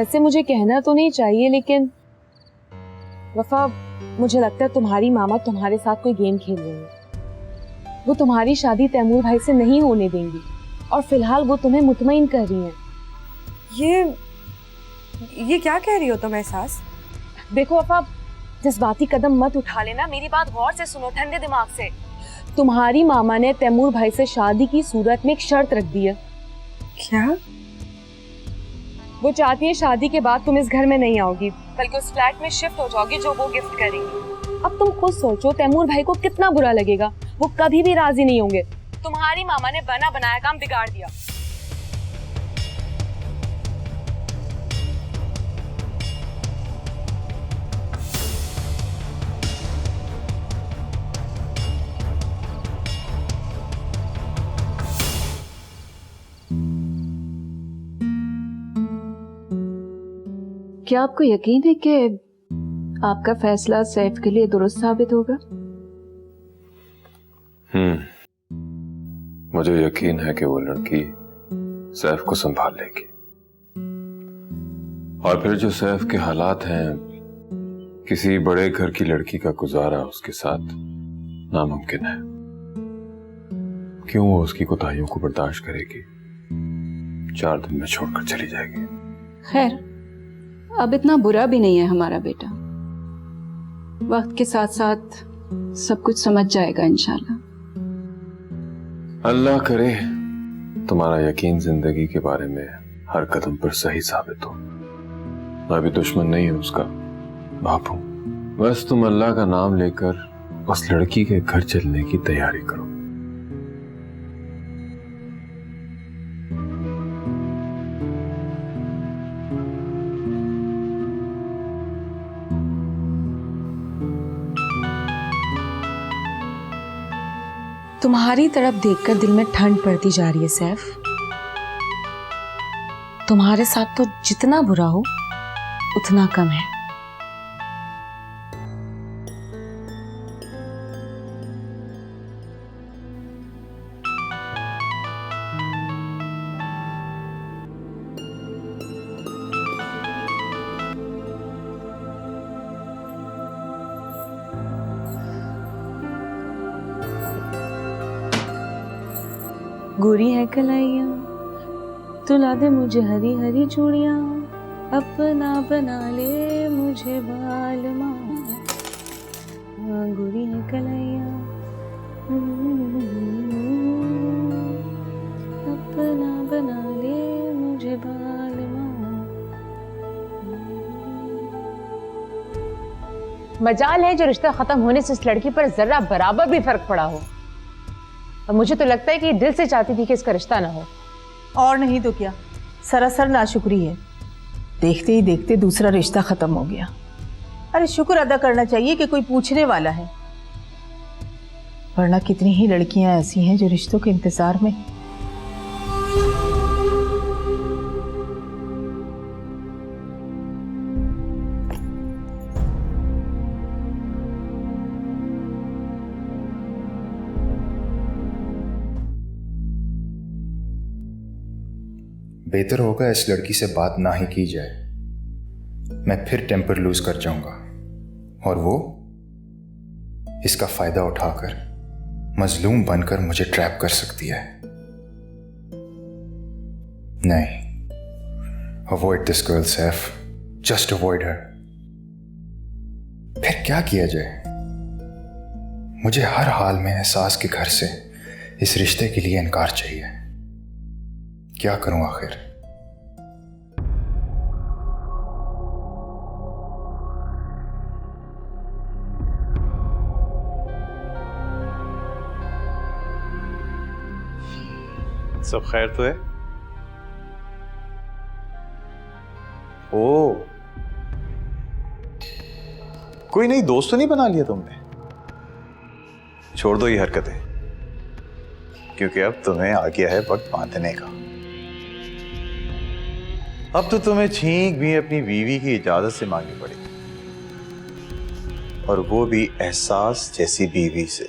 वैसे मुझे कहना तो नहीं चाहिए, लेकिन वफा, मुझे लगता है तुम्हारी मामा तुम्हारे साथ कोई गेम खेल रही है। वो तुम्हारी शादी तैमूर भाई से नहीं होने देंगी और फिलहाल वो तुम्हें मुतमईन कर रही हैं। ये क्या कह रही हो तुम एहसास? देखो वफा, जज्बाती कदम मत उठा लेना, मेरी बात गौर से सुनो, ठंडे दिमाग से। तुम्हारी मामा ने तैमूर भाई से शादी की सूरत में एक शर्त रख दी है। क्या? वो चाहती है शादी के बाद तुम इस घर में नहीं आओगी, बल्कि उस फ्लैट में शिफ्ट हो जाओगी जो वो गिफ्ट करेंगी। अब तुम खुद सोचो, तैमूर भाई को कितना बुरा लगेगा। वो कभी भी राजी नहीं होंगे। तुम्हारी मामा ने बना बनाया काम बिगाड़ दिया। क्या आपको यकीन है कि आपका फैसला सैफ के लिए दुरुस्त साबित होगा? मुझे यकीन है कि वो लड़की सैफ को संभाल लेगी, और फिर जो सैफ के हालात हैं, किसी बड़े घर की लड़की का गुजारा उसके साथ नामुमकिन है। क्यों वो उसकी कोताहियों को बर्दाश्त करेगी? 4 दिन में छोड़कर चली जाएगी। खैर, अब इतना बुरा भी नहीं है हमारा बेटा। वक्त के साथ साथ सब कुछ समझ जाएगा इंशाल्लाह। अल्लाह करे तुम्हारा यकीन जिंदगी के बारे में हर कदम पर सही साबित हो। मैं भी दुश्मन नहीं हूं उसका, बाप हूं। बस तुम अल्लाह का नाम लेकर उस लड़की के घर चलने की तैयारी करो। तुम्हारी तरफ देखकर दिल में ठंड पड़ती जा रही है सैफ। तुम्हारे साथ तो जितना बुरा हो उतना कम है। गोरी है कलाइया, तुला दे मुझे हरी हरी चूड़ियां, अपना बना ले मुझे बाल माँ। गोरी है कलाइया, अपना बना ले मुझे बाल माँ। मजाल है जो रिश्ता खत्म होने से इस लड़की पर जरा बराबर भी फर्क पड़ा हो। और मुझे तो लगता है कि दिल से चाहती थी कि इसका रिश्ता ना हो। और नहीं तो क्या, सरासर नाशुक्री है। देखते ही देखते दूसरा रिश्ता खत्म हो गया। अरे शुक्र अदा करना चाहिए कि कोई पूछने वाला है, वरना कितनी ही लड़कियां ऐसी हैं जो रिश्तों के इंतजार में। बेहतर होगा इस लड़की से बात ना ही की जाए। मैं फिर टेम्पर लूज कर जाऊंगा और वो इसका फायदा उठाकर मजलूम बनकर मुझे ट्रैप कर सकती है। नहीं, avoid this girl Saif, just avoid her. फिर क्या किया जाए? मुझे हर हाल में एहसास के घर से इस रिश्ते के लिए इनकार चाहिए। क्या करूं आखिर? सब खैर तो है? ओ, कोई नई दोस्त तो नहीं बना लिया तुमने? छोड़ दो ये हरकतें, क्योंकि अब तुम्हें आ गया है वक्त बांधने का। अब तो तुम्हें छींक भी अपनी बीवी की इजाजत से मांगनी पड़ेगी, और वो भी एहसास जैसी बीवी से।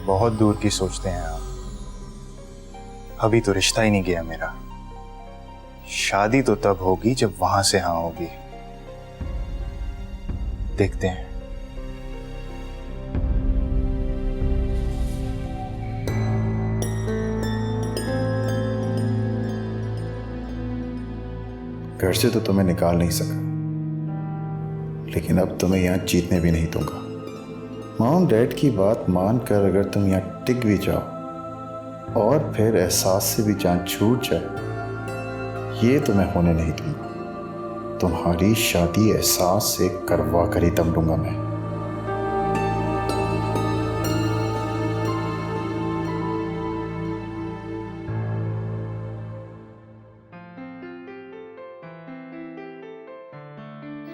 बहुत दूर की सोचते हैं आप। अभी तो रिश्ता ही नहीं गया मेरा। शादी तो तब होगी जब वहां से हाँ होगी। देखते हैं। घर से तो तुम्हें निकाल नहीं सका, लेकिन अब तुम्हें यहां जीतने भी नहीं दूंगा। मॉम डैड की बात मानकर अगर तुम यहां टिक भी जाओ और फिर एहसास से भी जान छूट जाए, ये तो मैं होने नहीं दूंगा। तुम्हारी शादी एहसास से करवा कर ही दम लूंगा मैं।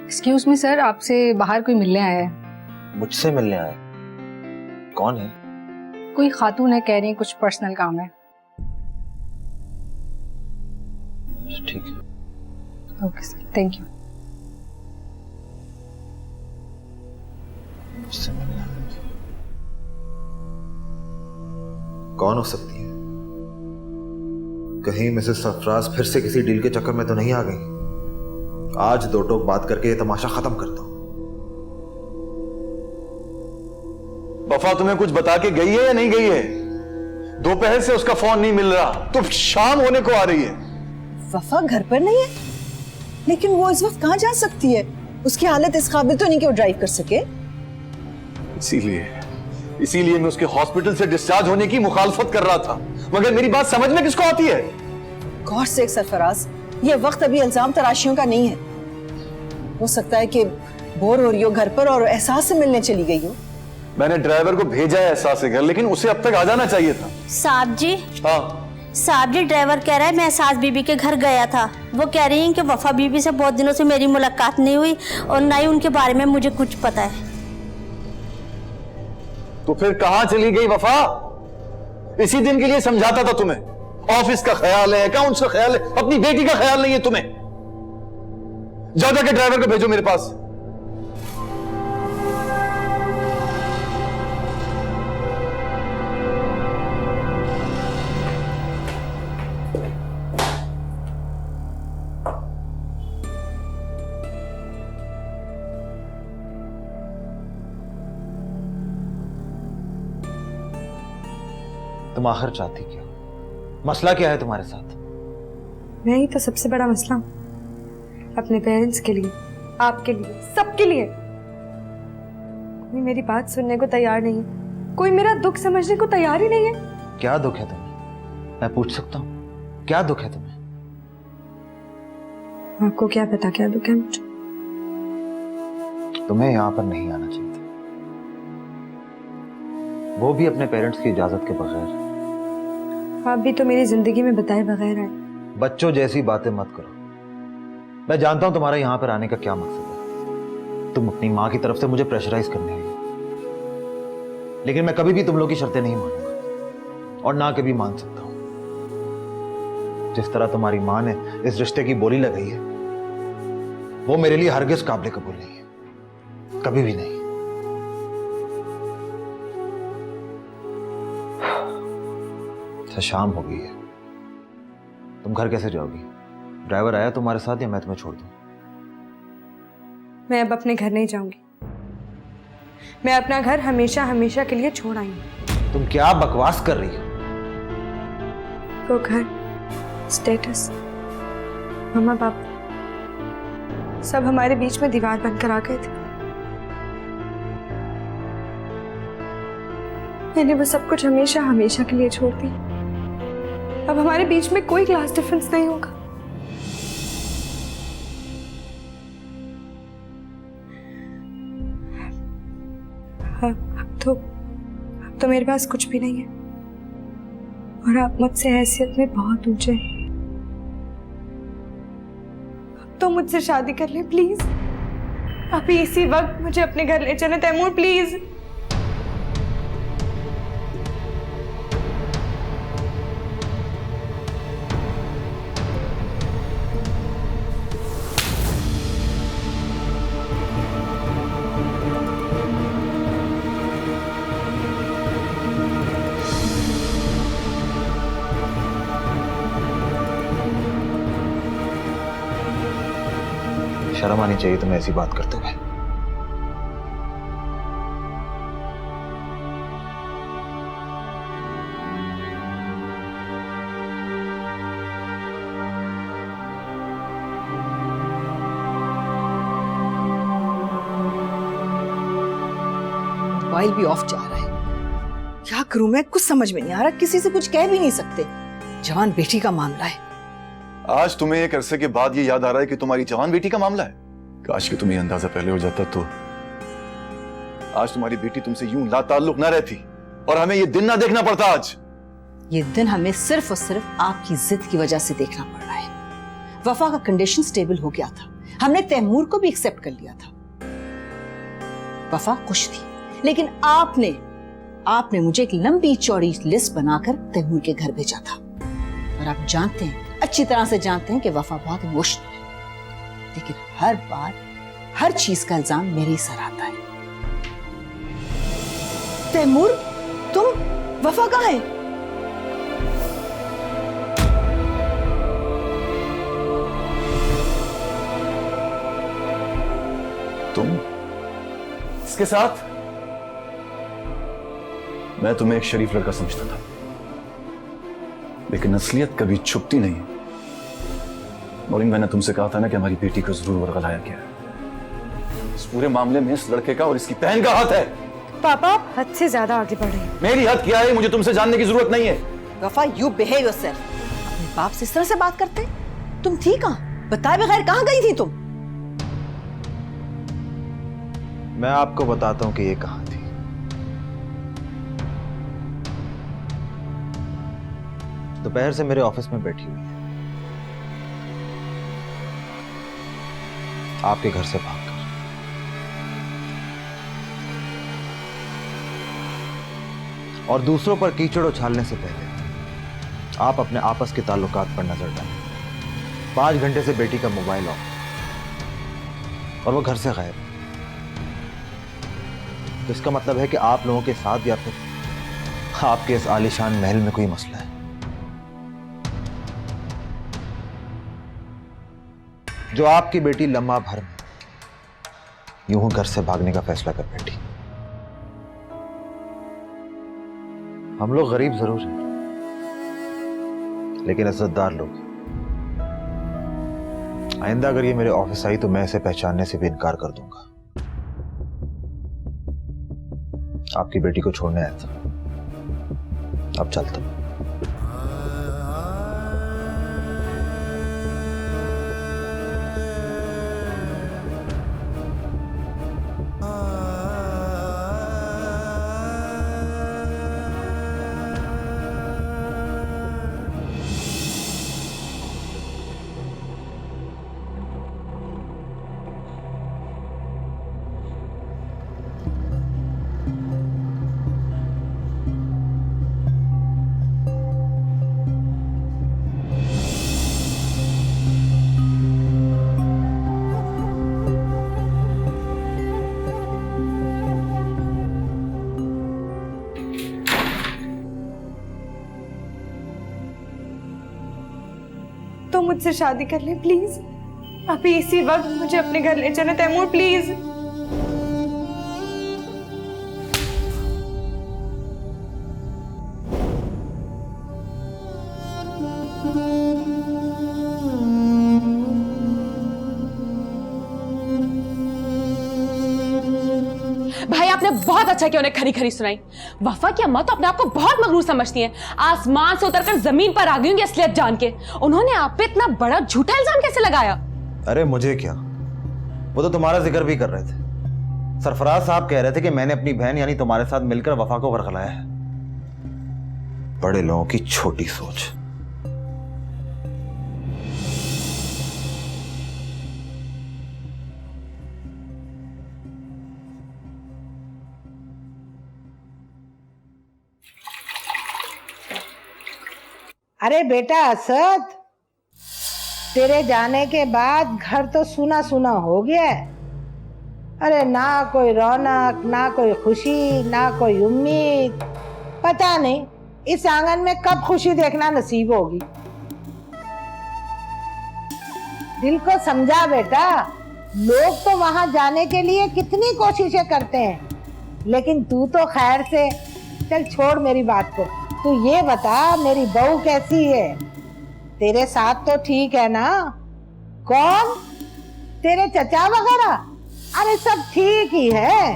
एक्सक्यूज मी सर, आपसे बाहर कोई मिलने आया है। मुझसे मिलने आए? कौन है? कोई खातून है, कह रही है कुछ पर्सनल काम है। ठीक है। Okay sir, thank you. मुझसे मिलने आए। कौन हो सकती है? कहीं मिसेस सरफराज फिर से किसी डील के चक्कर में तो नहीं आ गई? आज दो टोक बात करके ये तमाशा खत्म करता हूं। वफा तुम्हें कुछ बता के गई है या नहीं गई है? दोपहर से उसका फोन नहीं मिल रहा, तो शाम होने को आ रही है। वफा घर पर नहीं है, लेकिन वो इस वक्त कहाँ जा सकती है? उसकी हालत इस काबिल तो नहीं कि वो ड्राइव कर सके। इसीलिए मैं उसके हॉस्पिटल से डिस्चार्ज होने की मुखालफत कर रहा था, मगर मेरी बात समझ में किसको आती है? गौर से सरफराज, ये वक्त अभी इल्जाम तराशियों का नहीं है। हो सकता है कि बोर हो रही हो घर पर और एहसास से मिलने चली गई हो। मैंने ड्राइवर को भेजा है एहसास से घर, लेकिन उसे अब तक आ जाना चाहिए था। साहब जी। हाँ साहब जी, ड्राइवर कह रहा है मैं एहसास बीबी के घर गया था। वो कह रही हैं कि वफा बीबी से बहुत दिनों से मेरी मुलाकात नहीं हुई और ना ही उनके बारे में मुझे कुछ पता है। तो फिर कहां चली गई वफा? इसी दिन के लिए समझाता था तुम्हें। ऑफिस का ख्याल है, अकाउंट्स का ख्याल है, अपनी बेटी का ख्याल नहीं है तुम्हें। जाओ जाके ड्राइवर को भेजो मेरे पास। तुम आखिर चाहती क्या? मसला क्या है तुम्हारे साथ? मैं ही तो सबसे बड़ा मसला हूं, अपने पेरेंट्स के लिए, आपके लिए, सबके लिए। कोई मेरी बात सुनने को तैयार नहीं है, कोई मेरा दुख समझने को तैयार ही नहीं है। क्या दुख है तुम्हें? मैं पूछ सकता हूँ, क्या दुख है तुम्हें? आपको क्या पता क्या दुख है मुझे? तुम्हें यहाँ पर नहीं आना चाहिए था, वो भी अपने पेरेंट्स की इजाजत के बगैर। आप भी तो मेरी जिंदगी में बताए बगैर आए। बच्चों जैसी बातें मत करो। मैं जानता हूं तुम्हारा यहां पर आने का क्या मकसद है। तुम अपनी मां की तरफ से मुझे प्रेशराइज करने आई हो, लेकिन मैं कभी भी तुम लोग की शर्तें नहीं मानूंगा और ना कभी मान सकता हूं। जिस तरह तुम्हारी मां ने इस रिश्ते की बोली लगाई है, वो मेरे लिए हरगिज काबिल कबूल नहीं है, कभी भी नहीं। शाम हो गई है, तुम घर कैसे जाओगी? ड्राइवर आया तुम्हारे साथ या मैं तुम्हें छोड़ दूं? मैं अब अपने घर नहीं जाऊंगी। मैं अपना घर हमेशा हमेशा के लिए छोड़ आई हूं। तुम क्या बकवास कर रही हो? वो घर, स्टेटस, मम्मा पापा सब हमारे बीच में दीवार बनकर आ गए थे। मैंने वो सब कुछ हमेशा हमेशा के लिए छोड़ दिया। अब हमारे बीच में कोई क्लास डिफरेंस नहीं होगा। अब तो मेरे पास कुछ भी नहीं है और आप मुझसे हैसियत में बहुत ऊंचे हैं। अब तो मुझसे शादी कर ले प्लीज। अभी इसी वक्त मुझे अपने घर ले चले तैमूर, प्लीज। शर्म आनी चाहिए तुम्हें ऐसी बात करते हुए। मोबाइल भी ऑफ जा रहा है। क्या करूं मैं, कुछ समझ में नहीं आ रहा। किसी से कुछ कह भी नहीं सकते। जवान बेटी का मामला है। आज तुम्हें एक अरसे के बाद ये याद आ रहा है कि तुम्हारी जवान बेटी का मामला है? काश कि तुम्हें अंदाजा पहले हो जाता तो आज तुम्हारी बेटी तुमसे यूं लाताल्लुक ना रहती और हमें ये दिन ना देखना पड़ता। आज ये दिन हमें सिर्फ और सिर्फ आपकी जिद की वजह से देखना पड़ रहा है। वफा का कंडीशन स्टेबल हो गया था, हमने तैमूर को भी एक्सेप्ट कर लिया था। वफा खुश थी, लेकिन आपने मुझे एक लंबी चौड़ी लिस्ट बनाकर तैमूर के घर भेजा था। और आप जानते हैं, अच्छी तरह से जानते हैं कि वफा बहुत इमोशनल है, लेकिन हर बार हर चीज का इल्जाम मेरे ही सर आता है। तैमूर, तुम, वफा कहाँ है? तुम इसके साथ? मैं तुम्हें एक शरीफ लड़का समझता था, लेकिन असलियत कभी छुपती नहीं। और मैंने तुमसे कहा था ना कि हमारी बेटी को जरूर वरगलाया गया है। इस पूरे मामले में इस लड़के का और इसकी बहन का हाथ है। पापा आप हद से ज्यादा आगे बढ़ रहे हैं। मेरी हद क्या है, मुझे तुमसे जानने की जरूरत नहीं है। वफा, यू बिहेव योरसेल्फ। अपने बाप से इस तरह से बात करते? तुम थी कहां? बताए बगैर कहां गई थी तुम? मैं आपको बताता हूं कि ये कहां थी। दोपहर से मेरे ऑफिस में बैठी हुई है, आपके घर से भागकर। और दूसरों पर कीचड़ उछालने से पहले आप अपने आपस के ताल्लुकात पर नजर डालें। 5 घंटे से बेटी का मोबाइल ऑफ और वो घर से गायब। तो इसका मतलब है कि आप लोगों के साथ या फिर आपके इस आलीशान महल में कोई मसला है। जो आपकी बेटी लम्हा भर में यूं घर से भागने का फैसला कर बैठी। हम लोग गरीब जरूर हैं, लेकिन इज्जतदार लोग। आइंदा अगर ये मेरे ऑफिस आई तो मैं इसे पहचानने से भी इनकार कर दूंगा। आपकी बेटी को छोड़ने आया था, अब चलता हूं। तो मुझसे शादी कर ले प्लीज। अभी इसी वक्त मुझे अपने घर ले चले तैमूर, प्लीज। भाई आपने बहुत अच्छा किया उन्हें खरी खरी सुनाई। वफा की अम्मा तो अपने आप को बहुत मगरूर समझती हैं। आसमान से उतरकर जमीन पर आ गई होंगी असलियत जान के। उन्होंने आप पे इतना बड़ा झूठा इल्जाम कैसे लगाया? अरे मुझे क्या, वो तो तुम्हारा जिक्र भी कर रहे थे। सरफराज साहब कह रहे थे कि मैंने अपनी बहन यानी तुम्हारे साथ मिलकर वफा को वरगलाया है। बड़े लोगों की छोटी सोच। अरे बेटा असद, तेरे जाने के बाद घर तो सूना सूना हो गया है। अरे ना कोई रौनक, ना कोई खुशी, ना कोई उम्मीद। पता नहीं इस आंगन में कब खुशी देखना नसीब होगी। दिल को समझा बेटा, लोग तो वहां जाने के लिए कितनी कोशिशें करते हैं, लेकिन तू तो खैर से। चल छोड़ मेरी बात को, तू ये बता मेरी बहू कैसी है? तेरे साथ तो ठीक है ना? कौन? तेरे चचा वगैरह? अरे सब ठीक ही है।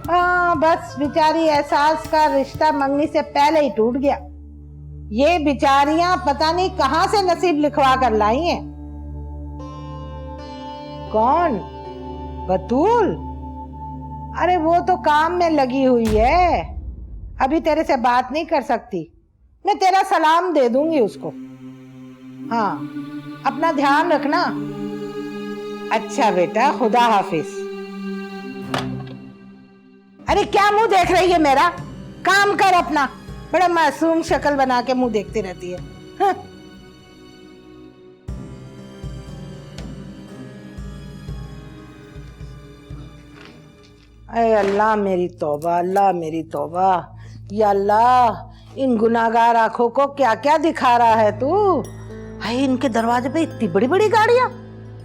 हाँ, बस बेचारी एहसास का रिश्ता मंगनी से पहले ही टूट गया। ये बेचारियां पता नहीं कहां से नसीब लिखवा कर लाई हैं। कौन? बतूल? अरे वो तो काम में लगी हुई है, अभी तेरे से बात नहीं कर सकती। मैं तेरा सलाम दे दूंगी उसको। हाँ, अपना ध्यान रखना। अच्छा बेटा, खुदा हाफिज। अरे क्या मुंह देख रही है मेरा? काम कर अपना। बड़ा मासूम शक्ल बना के मुंह देखती रहती है। हाँ। अरे अल्लाह मेरी तौबा, अल्लाह मेरी तौबा। या अल्लाह, इन गुनाहगार आंखों को क्या क्या दिखा रहा है तू? हाय, इनके दरवाजे पे इतनी बड़ी बड़ी गाड़ियां,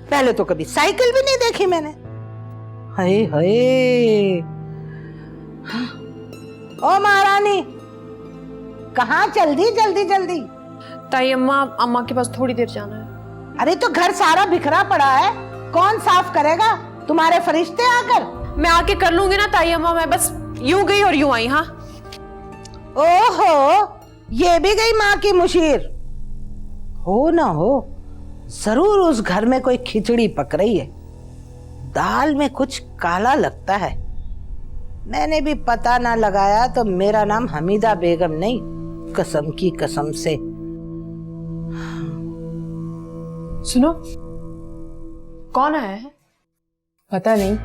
पहले तो कभी साइकिल भी नहीं देखी मैंने। हाय हाय। ओ महारानी, कहाँ चल दी? जल्दी जल्दी। ताई अम्मा, अम्मा के पास थोड़ी देर जाना है। अरे तो घर सारा बिखरा पड़ा है, कौन साफ करेगा? तुम्हारे फरिश्ते आकर? मैं आके कर लूंगी ना ताई अम्मा, मैं बस यूं गई और यूं आई। हाँ। ओहो, ये भी गई माँ की मुशीर। हो ना हो, जरूर उस घर में कोई खिचड़ी पक रही है। दाल में कुछ काला लगता है। मैंने भी पता ना लगाया तो मेरा नाम हमीदा बेगम नहीं, कसम की कसम से। सुनो, कौन आया है? पता नहीं,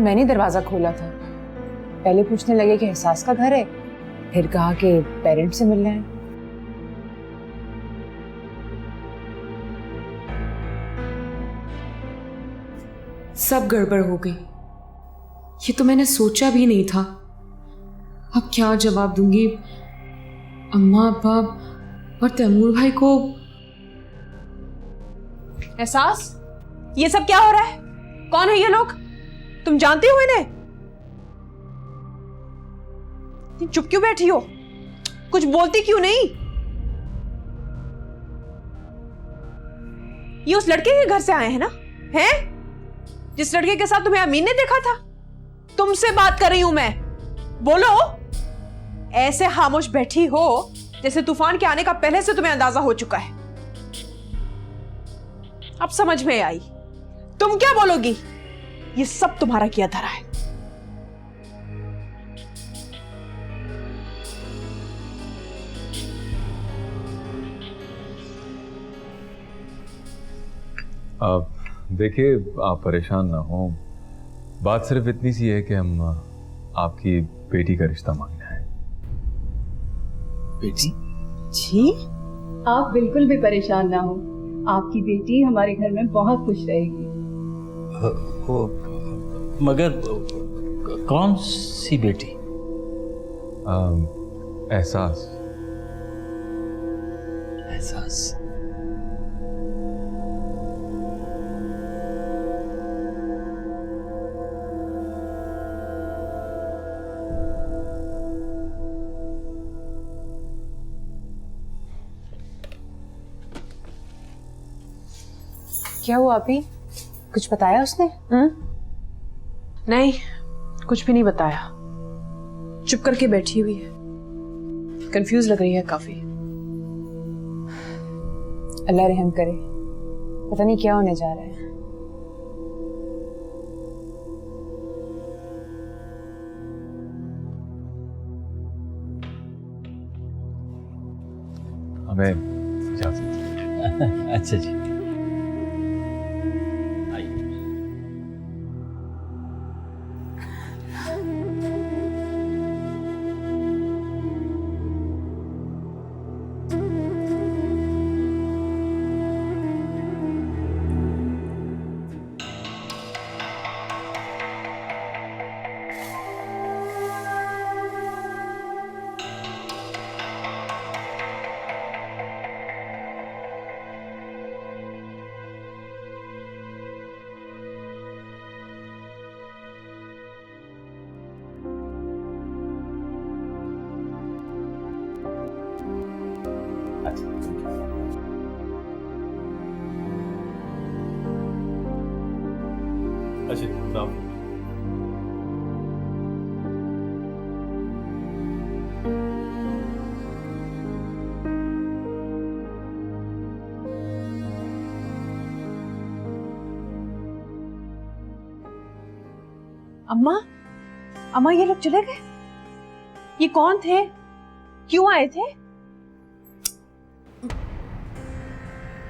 मैंने दरवाजा खोला था। पहले पूछने लगे कि एहसास का घर है, फिर कहा कि पेरेंट्स से मिलना है। सब गड़बड़ हो गई। ये तो मैंने सोचा भी नहीं था। अब क्या जवाब दूंगी अम्मा, अब्बा और तैमूर भाई को? एहसास, ये सब क्या हो रहा है? कौन है ये लोग? तुम जानती हो इन्हें? तुम चुप क्यों बैठी हो? कुछ बोलती क्यों नहीं? ये उस लड़के के घर से आए हैं ना? हैं? जिस लड़के के साथ तुम्हें अमीन ने देखा था? तुमसे बात कर रही हूं मैं। बोलो। ऐसे खामोश बैठी हो जैसे तूफान के आने का पहले से तुम्हें अंदाजा हो चुका है। अब समझ में आई। तुम क्या बोलोगी? ये सब तुम्हारा किया धरा है। आप देखिए, आप परेशान ना हो। बात सिर्फ इतनी सी है कि हम आपकी बेटी का रिश्ता मांगना है। बेटी? जी, आप बिल्कुल भी परेशान ना हो। आपकी बेटी हमारे घर में बहुत खुश रहेगी। मगर कौन सी बेटी? एहसास। एहसास? क्या हुआ अभी? कुछ बताया उसने? नहीं, कुछ भी नहीं बताया। चुप करके बैठी हुई है, कंफ्यूज लग रही है काफी। अल्लाह रहम करे, पता नहीं क्या होने जा रहा है। हमें इजाजत। अच्छा जी। अच्छा अम्मा, अम्मा ये लोग चले गए? ये कौन थे? क्यों आए थे?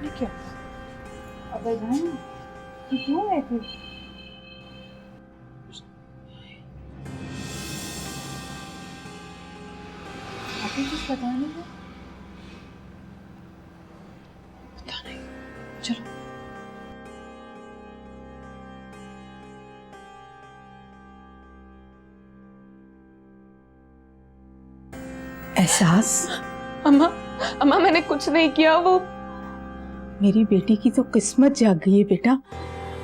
ये क्या? अबे जान, ये क्यों आए थे? आपको कुछ पता नहीं है? पता नहीं। चलो। एहसास? अम्मा, अम्मा मैंने कुछ नहीं किया। वो मेरी बेटी की तो किस्मत जाग गई है बेटा।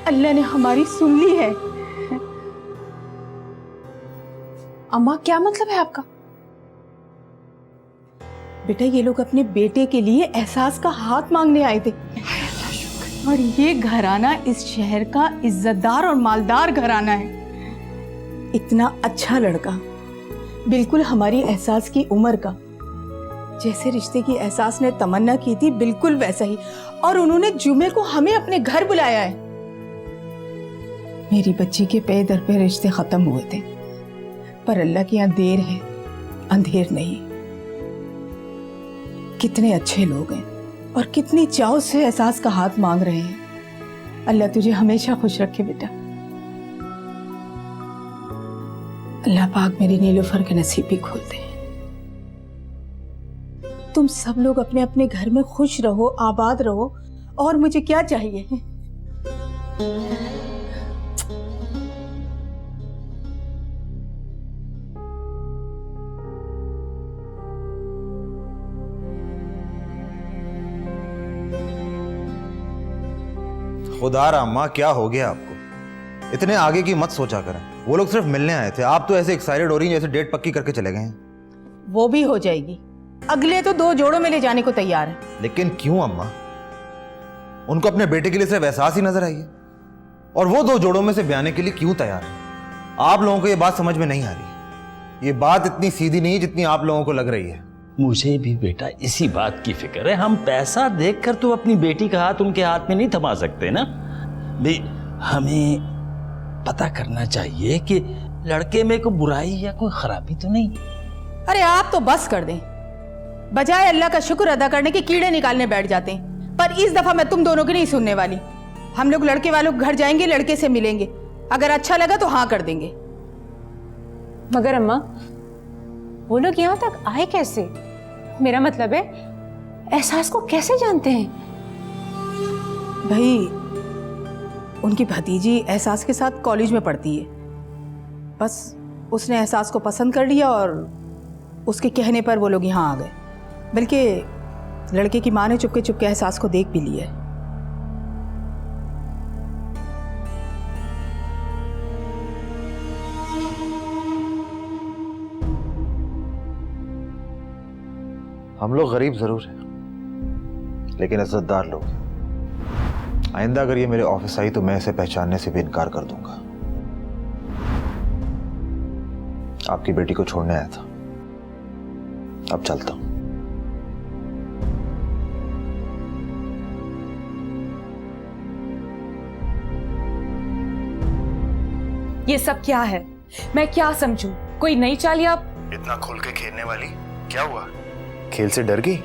अल्लाह ने हमारी सुन ली है। अम्मा क्या मतलब है आपका? बेटा ये लोग अपने बेटे के लिए एहसास का हाथ मांगने आए थे और ये घराना इस शहर का इज्जतदार और मालदार घराना है। इतना अच्छा लड़का, बिल्कुल हमारी एहसास की उम्र का, जैसे रिश्ते की एहसास ने तमन्ना की थी बिल्कुल वैसा ही, और उन्होंने जुमे को हमें अपने घर बुलाया है। मेरी बच्ची के पे दर पे रिश्ते खत्म हुए थे, पर अल्लाह की यहाँ देर है अंधेर नहीं। कितने अच्छे लोग हैं और कितनी चाव से एहसास का हाथ मांग रहे हैं। अल्लाह तुझे हमेशा खुश रखे बेटा। अल्लाह पाक मेरी नीलूफर के नसीब भी खोल दे। तुम सब लोग अपने अपने घर में खुश रहो, आबाद रहो, और मुझे क्या चाहिए? खुदारा अम्मा, क्या हो गया आपको? इतने आगे की मत सोचा करें। वो लोग सिर्फ मिलने आए थे, आप तो ऐसे एक्साइटेड हो रही हैं जैसे डेट पक्की करके चले गए हैं। वो भी हो जाएगी, अगले तो 2 जोड़ों में ले जाने को तैयार है। लेकिन क्यों अम्मा? उनको अपने बेटे के लिए सिर्फ एहसास ही नजर आई है, और वो 2 जोड़ों में से ब्याने के लिए क्यों तैयार है? आप लोगों को ये बात समझ में नहीं आ रही। ये बात इतनी सीधी नहीं जितनी आप लोगों को लग रही है। मुझे भी बेटा इसी बात की फिक्र है। हम पैसा देखकर तो अपनी बेटी का हाथ उनके हाथ में नहीं थमा सकते ना भी। हमें पता करना चाहिए कि लड़के में कोई बुराई या कोई खराबी तो नहीं। अरे आप तो बस कर दें, बजाय अल्लाह का शुक्र अदा करने के कीड़े निकालने बैठ जाते हैं। पर इस दफा मैं तुम दोनों की नहीं सुनने वाली। हम लोग लड़के वालों के घर जाएंगे, लड़के से मिलेंगे, अगर अच्छा लगा तो हाँ कर देंगे। मगर अम्मा वो लोग यहाँ तक आए कैसे? मेरा मतलब है एहसास को कैसे जानते हैं? भाई उनकी भतीजी एहसास के साथ कॉलेज में पढ़ती है, बस उसने एहसास को पसंद कर लिया और उसके कहने पर वो लोग यहाँ आ गए। बल्कि लड़के की माँ ने चुपके चुपके एहसास को देख भी लिया है। हम लोग गरीब जरूर हैं, लेकिन इज्जतदार लोग हैं। आइंदा अगर ये मेरे ऑफिस आई तो मैं इसे पहचानने से भी इनकार कर दूंगा। आपकी बेटी को छोड़ने आया था, अब चलता हूं। ये सब क्या है? मैं क्या समझूं? कोई नई चाल या? इतना खुल के खेलने वाली क्या हुआ? खेल से डर गई?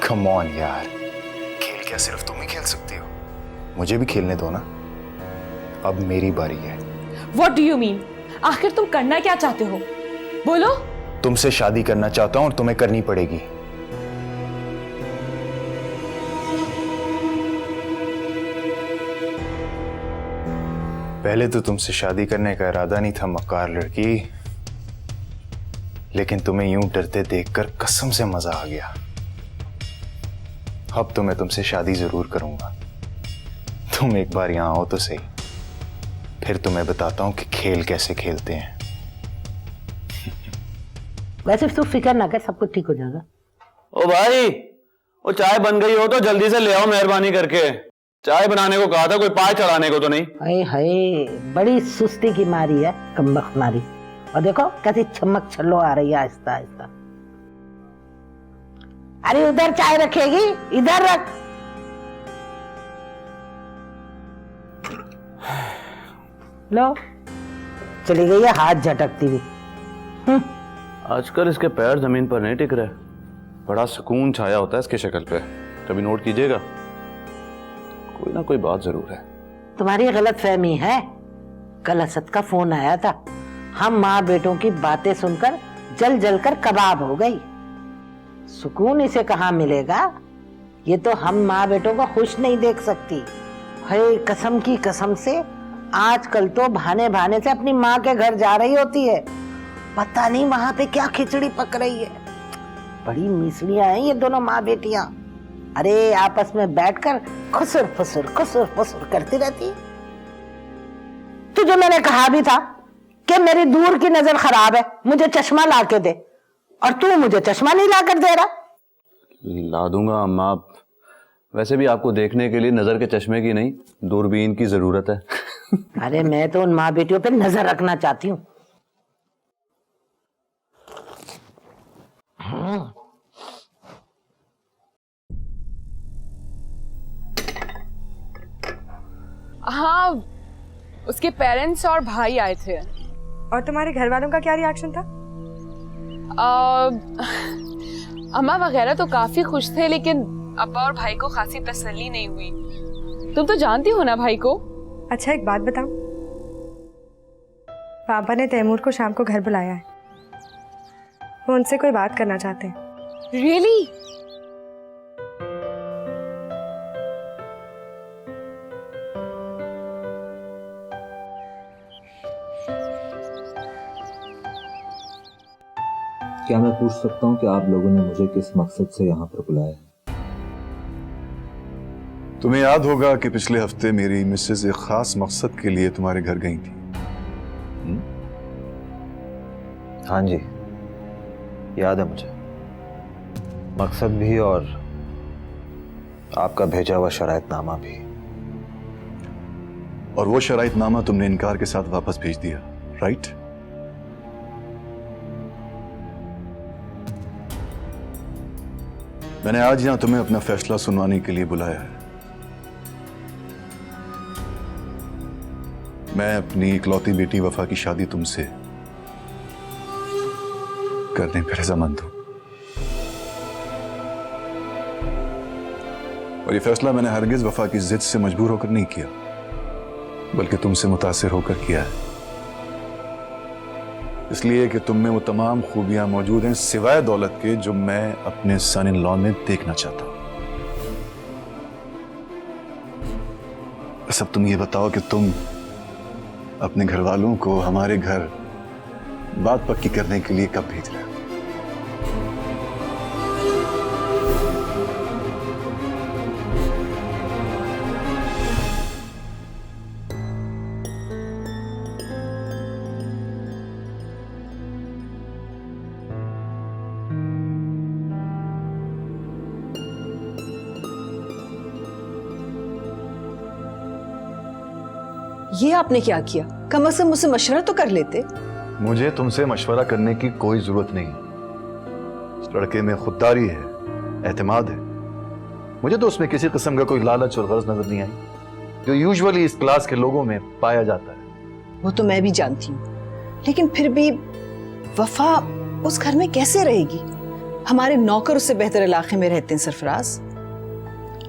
कम ऑन यार, खेल क्या सिर्फ तुम ही खेल सकती हो? मुझे भी खेलने दो ना। अब मेरी बारी है। What do you mean? आखिर तुम करना क्या चाहते हो? बोलो। तुमसे शादी करना चाहता हूं और तुम्हें करनी पड़ेगी। पहले तो तुमसे शादी करने का इरादा नहीं था मक्कार लड़की, लेकिन तुम्हें यूं डरते देखकर कसम से मजा आ गया। अब तो मैं तुमसे शादी जरूर करूंगा। तुम एक बार यहां आओ तो सही, फिर तुम्हें बताता हूं कि खेल कैसे खेलते हैं। वैसे तू फिक्र ना कर, सब कुछ ठीक हो जाएगा। ओ भाई, वो चाय बन गई हो तो जल्दी से ले आओ मेहरबानी करके। चाय बनाने को कहा था, कोई पाय चढ़ाने को तो नहीं। हाय हाय, बड़ी सुस्ती की मारी है, कमबख्त मारी। और देखो कैसी चमक छल्लो आ रही है आहिस्ता आहिस्ता। अरे उधर चाय रखेगी, इधर रख। लो, चली गई है हाथ झटकती हुई। आजकल इसके पैर जमीन पर नहीं टिक रहे, बड़ा सुकून छाया होता है इसकी शक्ल पे, कभी नोट कीजिएगा। कोई ना कोई बात जरूर है। तुम्हारी गलत फहमी है। कल असद का फोन आया था, हम माँ बेटों की बातें सुनकर जल जल कर कबाब हो गई। सुकून इसे कहाँ मिलेगा? ये तो हम माँ बेटों को खुश नहीं देख सकती। है कसम की कसम से आजकल तो बहाने बहाने से अपनी माँ के घर जा रही होती है। पता नहीं वहां पे क्या खिचड़ी पक रही है। बड़ी मिसड़ियां हैं ये दोनों माँ बेटियां। अरे आपस में बैठकर खुसुर फुसुर करती रहती। तुझे मैंने कहा भी था कि मेरी दूर की नजर खराब है, मुझे चश्मा ला के दे, और तू मुझे चश्मा नहीं ला कर दे रहा। ला दूंगा अम्मा, वैसे भी आपको देखने के लिए नजर के चश्मे की नहीं, दूरबीन की जरूरत है। अरे मैं तो उन माँ बेटियों पे नजर रखना चाहती हूँ। हाँ, उसके पेरेंट्स और भाई आए थे। और तुम्हारे घर वालों का क्या रिएक्शन था? अम्मा वगैरह तो काफी खुश थे, लेकिन अब्बा और भाई को खासी तसल्ली नहीं हुई। तुम तो जानती हो ना भाई को। अच्छा एक बात बताऊं, पापा ने तैमूर को शाम को घर बुलाया है। वो उनसे कोई बात करना चाहते हैं। Really? क्या मैं पूछ सकता हूँ कि आप लोगों ने मुझे किस मकसद से यहाँ पर बुलाया है? तुम्हें याद होगा कि पिछले हफ्ते मेरी मिसेज एक खास मकसद के लिए तुम्हारे घर गई थी। हाँ जी, याद है मुझे। मकसद भी और आपका भेजा हुआ शराइतनामा भी। और वो शराइतनामा तुमने इनकार के साथ वापस भेज दिया, राइट? मैंने आज यहां तुम्हें अपना फैसला सुनवाने के लिए बुलाया है। मैं अपनी इकलौती बेटी वफा की शादी तुमसे करने पर रजामंद हूं, और ये फैसला मैंने हरगिज वफा की जिद से मजबूर होकर नहीं किया, बल्कि तुमसे मुतासिर होकर किया है। इसलिए कि तुम में वो तमाम खूबियां मौजूद हैं सिवाय दौलत के, जो मैं अपने सन इन लॉ में देखना चाहता हूं। बस अब तुम ये बताओ कि तुम अपने घर वालों को हमारे घर बात पक्की करने के लिए कब भेज रहे हो? ये आपने क्या किया? कम से कम मुझसे मशवरा तो कर लेते। मुझे तुमसे मशवरा करने की कोई जरूरत नहीं। इस लड़के में खुददारी है, एतमाद है। मुझे तो उसमें किसी किस्म का कोई लालच और गर्ज नजर नहीं आई, जो यूजुअली इस क्लास के लोगों में पाया जाता है। वो तो मैं भी जानती हूँ, लेकिन फिर भी वफा उस घर में कैसे रहेगी? हमारे नौकर उससे बेहतर इलाके में रहते हैं सरफराज।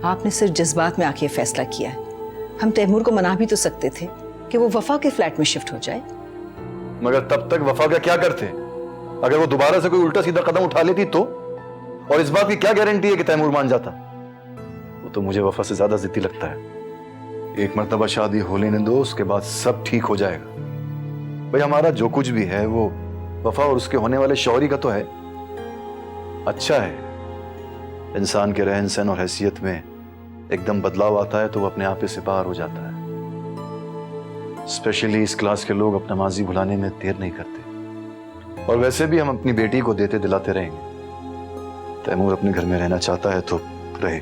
आपने सिर्फ जज्बात में आके फैसला किया है। हम तैमूर को मना भी तो सकते थे कि वो वफा के फ्लैट में शिफ्ट हो जाए। मगर तब तक वफा का क्या करते? अगर वो दोबारा से कोई उल्टा सीधा कदम उठा लेती तो? और इस बात की क्या गारंटी है कि तैमूर मान जाता? वो तो मुझे वफा से ज्यादा जिद्दी लगता है। एक मर्तबा शादी हो लेने दो, उसके बाद सब ठीक हो जाएगा। भाई हमारा जो कुछ भी है वो वफा और उसके होने वाले शौहरी का तो है। अच्छा है, इंसान के रहन सहन और हैसियत में एकदम बदलाव आता है तो वो अपने आप से बाहर हो जाता है। स्पेशली इस क्लास के लोग अपना माजी भुलाने में देर नहीं करते। और वैसे भी हम अपनी बेटी को देते दिलाते रहेंगे। तैमूर अपने घर में रहना चाहता है तो रहे।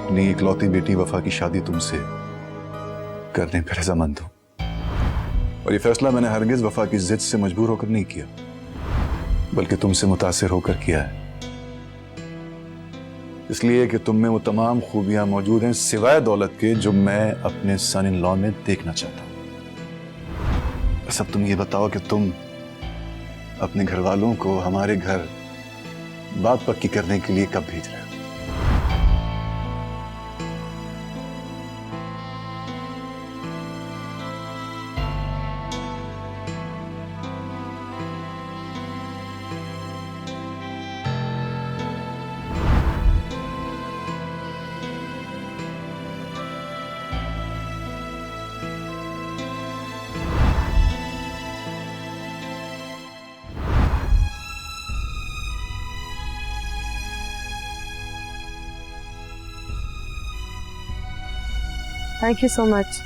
अपनी इकलौती बेटी वफा की शादी तुमसे करने पर रजामंद हूं। और ये फैसला मैंने हरगिज वफा की जिद से मजबूर होकर नहीं किया, बल्कि तुमसे मुतासिर होकर किया है। इसलिए कि तुम में वो तमाम खूबियां मौजूद हैं सिवाय दौलत के जो मैं अपने सन इन लॉ में देखना चाहता हूं। बस अब तुम ये बताओ कि तुम अपने घर वालों को हमारे घर बात पक्की करने के लिए कब भेज रहे हो? Thank you so much.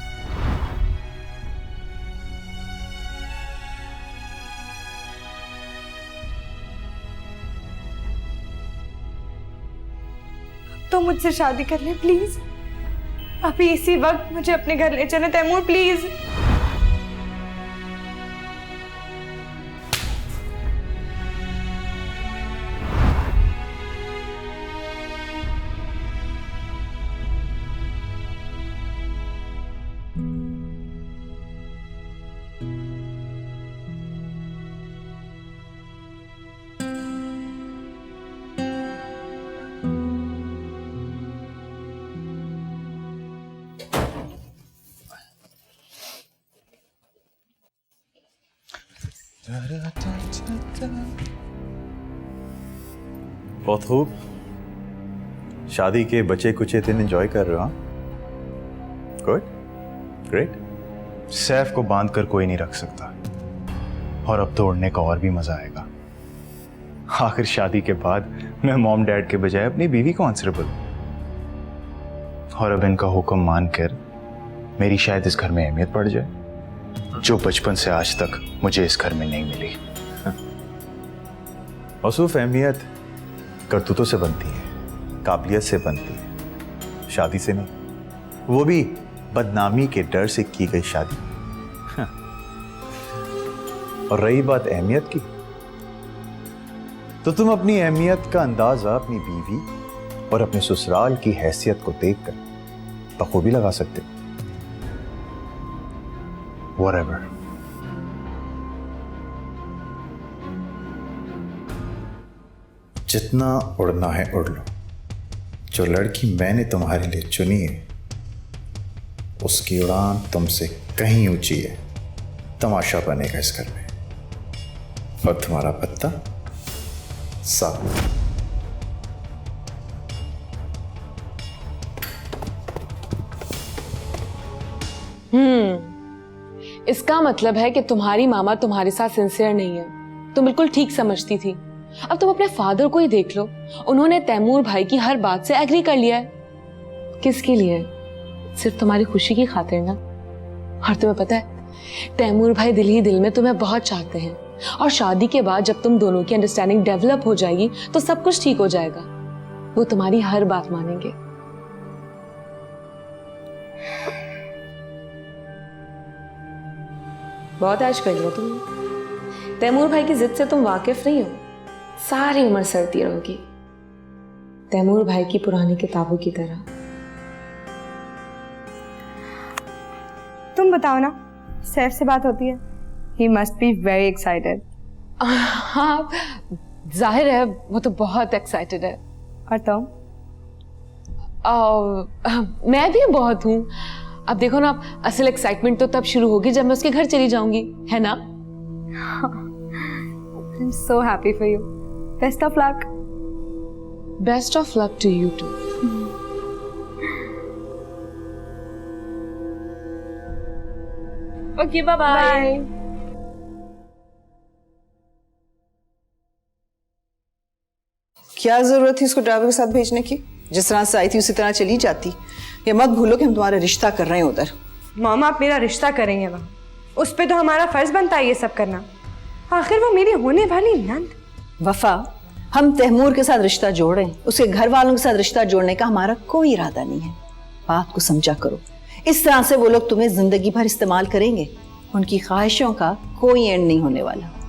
तो मुझसे शादी कर ले प्लीज। अभी इसी वक्त मुझे अपने घर ले चले तैमूर, प्लीज। बहुत खूब। शादी के बचे कुचे दिन एंजॉय कर रहे हो? Good, great. सैफ को बांध कर कोई नहीं रख सकता, और अब तो उड़ने का और भी मजा आएगा। आखिर शादी के बाद मैं मॉम डैड के बजाय अपनी बीवी को आंसरेबल हूं, और अब इनका हुक्म मानकर मेरी शायद इस घर में अहमियत बढ़ जाए, जो बचपन से आज तक मुझे इस घर में नहीं मिली। मौसूफ अहमियत करतूतों से बनती है, काबिलियत से बनती है, शादी से नहीं। वो भी बदनामी के डर से की गई शादी। और रही बात अहमियत की, तो तुम अपनी अहमियत का अंदाजा अपनी बीवी और अपने ससुराल की हैसियत को देखकर बखूबी लगा सकते हो। Whatever. जितना उड़ना है उड़ लो। जो लड़की मैंने तुम्हारे लिए चुनी है उसकी उड़ान तुमसे कहीं ऊंची है। तमाशा बनेगा इस घर में, और तुम्हारा पत्ता साफ। इसका मतलब है कि तुम्हारी मामा तुम्हारे साथ सिंसियर नहीं है। तुम बिल्कुल ठीक समझती थी। अब तुम अपने फादर को ही देख लो, उन्होंने तैमूर भाई की हर बात से एग्री कर लिया है। किसके लिए? सिर्फ तुम्हारी खुशी की खातिर ना। और तुम्हें पता है तैमूर भाई दिल ही दिल में तुम्हें बहुत चाहते हैं, और शादी के बाद जब तुम दोनों की अंडरस्टैंडिंग डेवलप हो जाएगी तो सब कुछ ठीक हो जाएगा। वो तुम्हारी हर बात मानेंगे। बहुत ऐश कर लिया तुमने। तैमूर भाई की जिद से तुम वाकिफ नहीं हो। सारी उम्र सड़ती रहोगी तैमूर भाई की पुरानी किताबों की तरह। तुम बताओ ना, सैफ से बात होती है? He must be very excited. हाँ, जाहिर है वो तो बहुत एक्साइटेड है। और तुम? मैं भी बहुत हूँ। अब देखो ना, असल एक्साइटमेंट तो तब शुरू होगी जब मैं उसके घर चली जाऊंगी, है ना? I'm so happy for you. Best of luck. Best of luck to you too. Okay, bye bye. क्या जरूरत थी उसको ड्राइवर के साथ भेजने की? जिस तरह से आई थी उसी तरह चली जाती। ये मत भूलो कि हम तुम्हारा रिश्ता कर रहे हैं उधर। मामा, आप मेरा रिश्ता करेंगे वहाँ, उस पे तो हमारा फर्ज बनता है ये सब करना। आखिर वो मेरी होने वाली नंद। वफा, हम तैमूर के साथ रिश्ता जोड़ें, उसके घर वालों के साथ रिश्ता जोड़ने का हमारा कोई इरादा नहीं है। बात को समझा करो। इस तरह से वो लोग तुम्हें जिंदगी भर इस्तेमाल करेंगे। उनकी ख्वाहिशों का कोई एंड नहीं होने वाला।